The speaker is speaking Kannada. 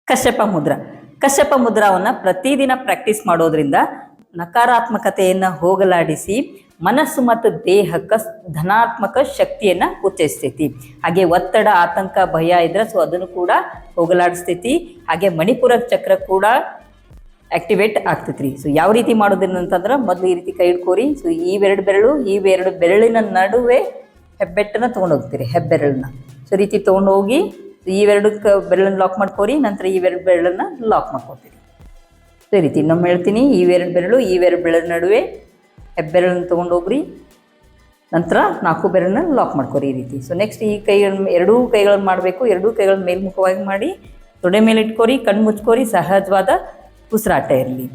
ಕಶ್ಯಪ ಮುದ್ರಾ. ಕಶ್ಯಪ ಮುದ್ರಾವನ್ನು ಪ್ರತಿದಿನ ಪ್ರಾಕ್ಟೀಸ್ ಮಾಡೋದ್ರಿಂದ ನಕಾರಾತ್ಮಕತೆಯನ್ನು ಹೋಗಲಾಡಿಸಿ ಮನಸ್ಸು ಮತ್ತು ದೇಹಕ್ಕೆ ಧನಾತ್ಮಕ ಶಕ್ತಿಯನ್ನು ಉತ್ತೇಜಿಸ್ತೈತಿ. ಹಾಗೆ ಒತ್ತಡ, ಆತಂಕ, ಭಯ ಇದ್ರೆ ಸೊ ಅದನ್ನು ಕೂಡ ಹೋಗಲಾಡಿಸ್ತೈತಿ. ಹಾಗೆ ಮಣಿಪುರ ಚಕ್ರ ಕೂಡ ಆಕ್ಟಿವೇಟ್ ಆಗ್ತೈತ್ರಿ. ಸೊ ಯಾವ ರೀತಿ ಮಾಡೋದಿಲ್ಲ ಅಂತಂದ್ರೆ ಮೊದಲು ಈ ರೀತಿ ಕೈ ಹಿಡ್ಕೋರಿ. ಸೊ ಇವೆರಡು ಬೆರಳಿನ ನಡುವೆ ಹೆಬ್ಬೆಟ್ಟನ್ನು ತೊಗೊಂಡೋಗ್ತೀರಿ. ಹೆಬ್ಬೆರಳನ್ನ ಸೊ ರೀತಿ ತೊಗೊಂಡೋಗಿ ಇವೆರಡು ಬೆರಳನ್ನು ಲಾಕ್ ಮಾಡ್ಕೋರಿ. ನಂತರ ಇವೆರಡು ಬೆರಳನ್ನ ಲಾಕ್ ಮಾಡ್ಕೊತೀರಿ. ಸೊ ಈ ರೀತಿ ಇನ್ನೊಮ್ಮೆ ಹೇಳ್ತೀನಿ. ಇವೆರಡು ಬೆರಳ ನಡುವೆ ಹೆಬ್ಬೆರಳನ್ನು ತೊಗೊಂಡೋಗ್ರಿ. ನಂತರ 4 ಬೆರಳನ್ನ ಲಾಕ್ ಮಾಡ್ಕೋರಿ ಈ ರೀತಿ. ಸೊ ನೆಕ್ಸ್ಟ್ ಈ ಎರಡೂ ಕೈಗಳನ್ನು ಮಾಡಬೇಕು. ಎರಡೂ ಕೈಗಳನ್ನ ಮೇಲ್ಮುಖವಾಗಿ ಮಾಡಿ ತೊಡೆ ಮೇಲೆ ಇಟ್ಕೋರಿ. ಕಣ್ಣು ಮುಚ್ಕೋರಿ. ಸಹಜವಾದ ಉಸಿರಾಟ ಇರಲಿ.